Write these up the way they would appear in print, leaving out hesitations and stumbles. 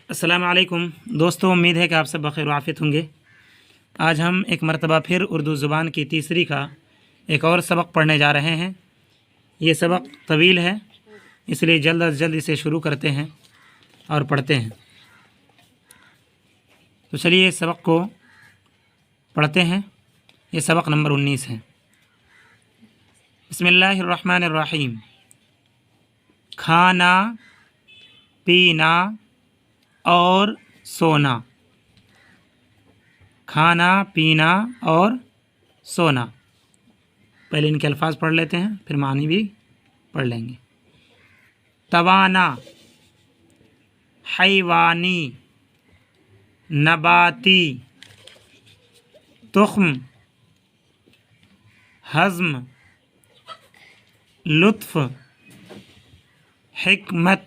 السلام علیکم دوستوں، امید ہے کہ آپ سب بخیر و عافیت ہوں گے۔ آج ہم ایک مرتبہ پھر اردو زبان کی تیسری کا ایک اور سبق پڑھنے جا رہے ہیں۔ یہ سبق طویل ہے، اس لیے جلد از جلد اسے شروع کرتے ہیں اور پڑھتے ہیں۔ تو چلیے اس سبق کو پڑھتے ہیں۔ یہ سبق نمبر 19 ہے۔ بسم اللہ الرحمن الرحیم۔ کھانا، پینا اور سونا۔ کھانا، پینا اور سونا۔ پہلے ان کے الفاظ پڑھ لیتے ہیں، پھر معنی بھی پڑھ لیں گے۔ توانا، حیوانی، نباتی، تخم، ہضم، لطف، حکمت،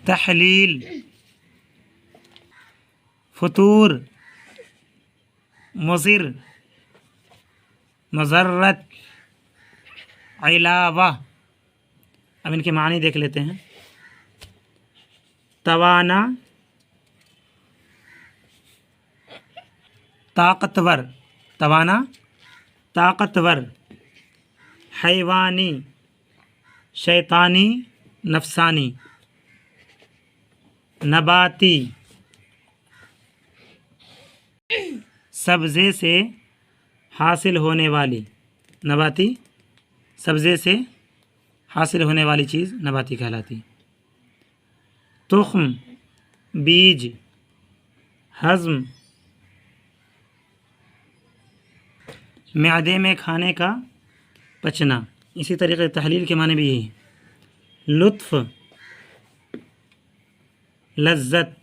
تحلیل، فطور، مضر، مضرت، علاوہ۔ اب ان کے معنی دیکھ لیتے ہیں۔ توانا، طاقتور، توانا طاقتور، حیوانی، شیطانی، نفسانی، نباتی، سبزے سے حاصل ہونے والی، نباتی سبزے سے حاصل ہونے والی چیز نباتی کہلاتی۔ تخم، بیج، ہضم، معدے میں کھانے کا پچنا۔ اسی طریقے تحلیل کے معنی بھی یہی ہے۔ لطف، لذت،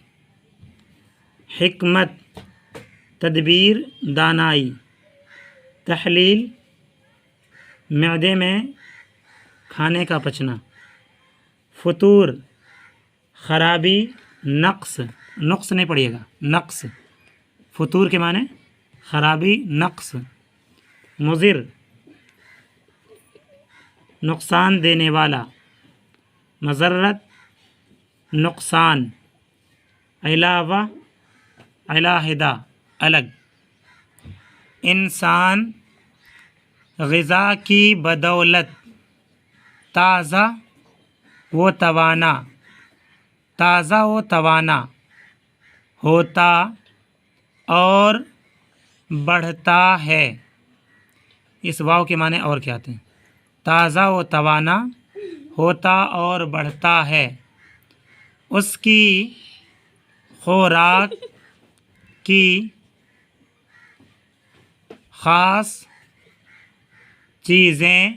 حکمت، تدبیر، دانائی، تحلیل، معدے میں کھانے کا پچنا، فطور، خرابی، نقص، نقص نہیں پڑھیے گا، نقص، فطور کے معنی خرابی، نقص، مضر، نقصان دینے والا، مضرت، نقصان، علاوہ، علیحدہ، الگ۔ انسان غذا کی بدولت تازہ و توانا، تازہ و توانا ہوتا اور بڑھتا ہے۔ اس واو کے معنی اور کیا آتے ہیں؟ تازہ و توانا ہوتا اور بڑھتا ہے۔ اس کی خوراک کی خاص چیزیں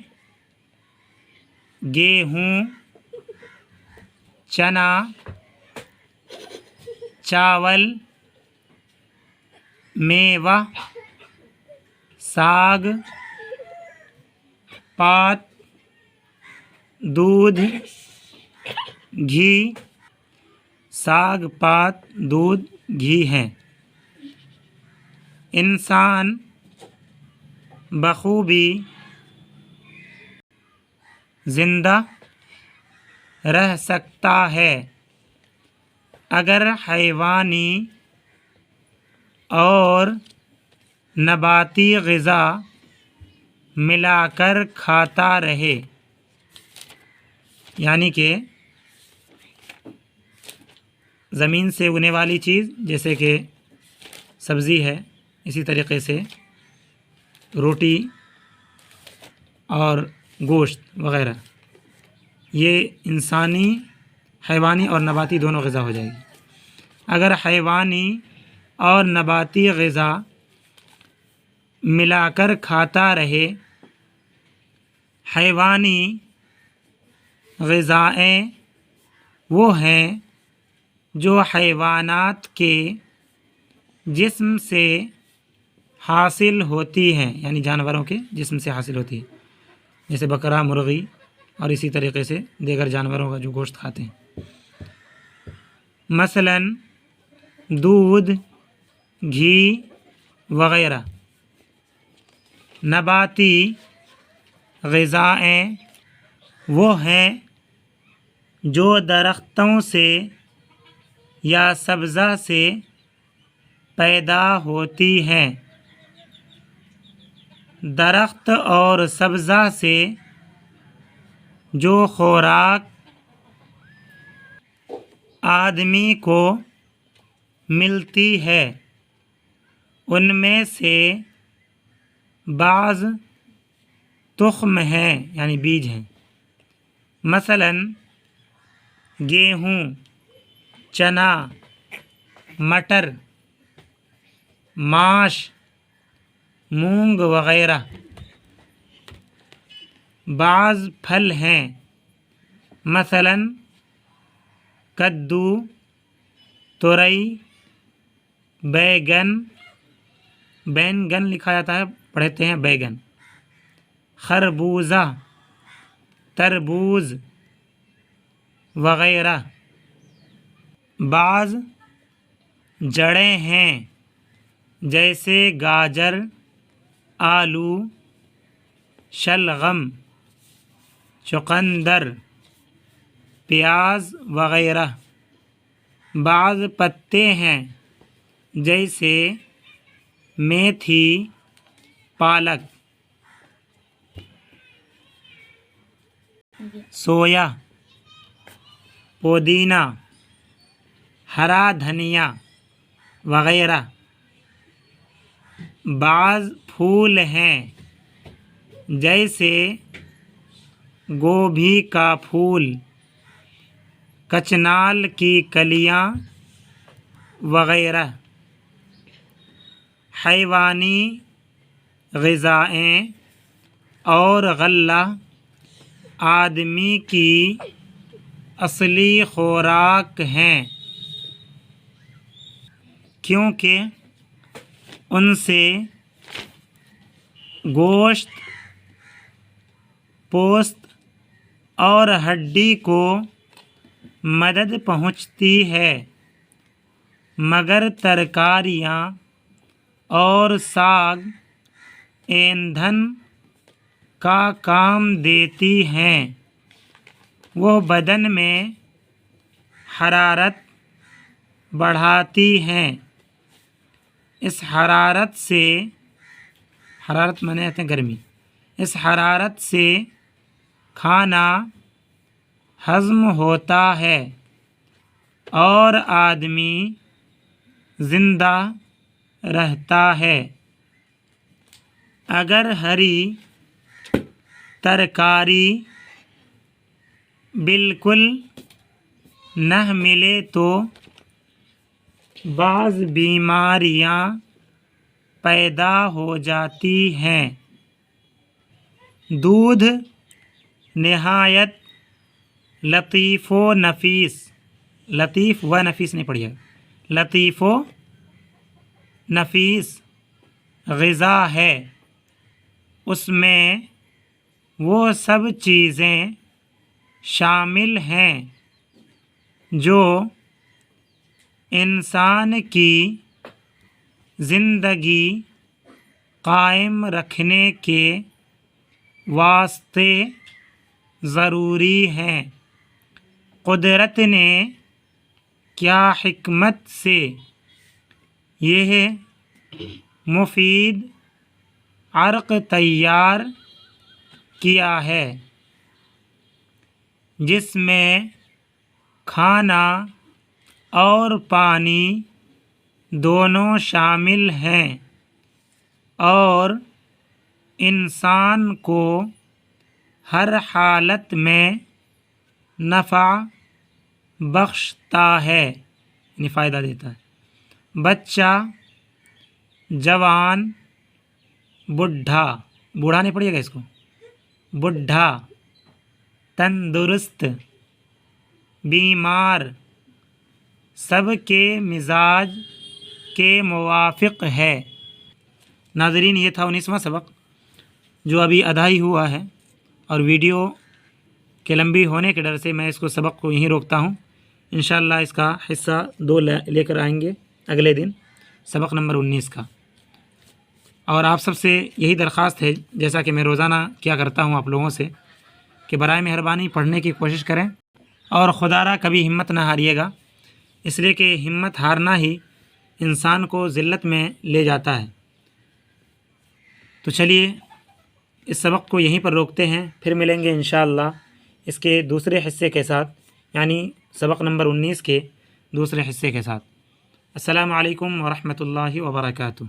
گیہوں، چنا، چاول، میوہ، ساگ پات، دودھ، گھی، ساگ پات، دودھ، گھی ہیں۔ انسان بخوبی زندہ رہ سکتا ہے اگر حیوانی اور نباتی غذا ملا کر کھاتا رہے۔ یعنی کہ زمین سے اگنے والی چیز جیسے کہ سبزی ہے، اسی طریقے سے روٹی اور گوشت وغیرہ، یہ انسانی، حیوانی اور نباتی دونوں غذا ہو جائے گی۔ اگر حیوانی اور نباتی غذا ملا کر کھاتا رہے، حیوانی غذائیں وہ ہیں جو حیوانات کے جسم سے حاصل ہوتی ہیں، یعنی جانوروں کے جسم سے حاصل ہوتی ہے، جیسے بکرا، مرغی اور اسی طریقے سے دیگر جانوروں کا جو گوشت کھاتے ہیں۔ مثلاً دودھ، گھی وغیرہ۔ نباتی غذائیں وہ ہیں جو درختوں سے یا سبزہ سے پیدا ہوتی ہیں۔ درخت اور سبزہ سے جو خوراک آدمی کو ملتی ہے ان میں سے بعض تخم ہیں یعنی بیج ہیں، مثلاً گیہوں، چنا، مٹر، ماش، مونگ وغیرہ۔ بعض پھل ہیں، مثلاً کدو، تورئی، بینگن لکھا جاتا ہے، پڑھتے ہیں بیگن، خربوزہ، تربوز وغیرہ۔ بعض جڑیں ہیں جیسے گاجر، آلو، شلغم، چقندر، پیاز وغیرہ۔ بعض پتے ہیں جیسے میتھی، پالک، سویا، پودینہ، ہرا دھنیا وغیرہ۔ بعض پھول ہیں جیسے گوبھی کا پھول، کچنال کی کلیاں وغیرہ۔ حیوانی غذائیں اور غلہ آدمی کی اصلی خوراک ہیں، کیونکہ ان سے گوشت، پوست اور ہڈی کو مدد پہنچتی ہے، مگر ترکاریاں اور ساگ ایندھن کا کام دیتی ہیں۔ وہ بدن میں حرارت بڑھاتی ہیں۔ اس حرارت سے گرمی، اس حرارت سے کھانا ہضم ہوتا ہے اور آدمی زندہ رہتا ہے۔ اگر ہری ترکاری بالکل نہ ملے تو بعض بیماریاں پیدا ہو جاتی ہیں۔ دودھ نہایت لطیف و نفیس غذا ہے۔ اس میں وہ سب چیزیں شامل ہیں جو انسان کی زندگی قائم رکھنے کے واسطے ضروری ہیں۔ قدرت نے کیا حکمت سے یہ مفید عرق تیار کیا ہے جس میں کھانا اور پانی دونوں شامل ہیں اور انسان کو ہر حالت میں نفع بخشتا ہے، یعنی فائدہ دیتا ہے۔ بچہ، جوان، بوڑھا نہیں پڑھیے گا اس کو، بوڑھا، تندرست، بیمار، سب کے مزاج کے موافق ہے۔ ناظرین، یہ تھا 19واں سبق جو ابھی آدھا ہی ہوا ہے، اور ویڈیو کے لمبی ہونے کے ڈر سے میں اس کو سبق کو یہیں روکتا ہوں۔ انشاءاللہ اس کا حصہ 2 لے کر آئیں گے اگلے دن، سبق نمبر 19 کا۔ اور آپ سب سے یہی درخواست ہے، جیسا کہ میں روزانہ کیا کرتا ہوں آپ لوگوں سے، کہ برائے مہربانی پڑھنے کی کوشش کریں اور خدا را کبھی ہمت نہ ہاریے گا۔ اس لیے کہ ہمت ہارنا ہی انسان کو ذلت میں لے جاتا ہے۔ تو چلیے اس سبق کو یہیں پر روکتے ہیں، پھر ملیں گے انشاءاللہ اس کے دوسرے حصے کے ساتھ، یعنی سبق نمبر 19 کے دوسرے حصے کے ساتھ۔ السلام علیکم ورحمۃ اللہ وبرکاتہ۔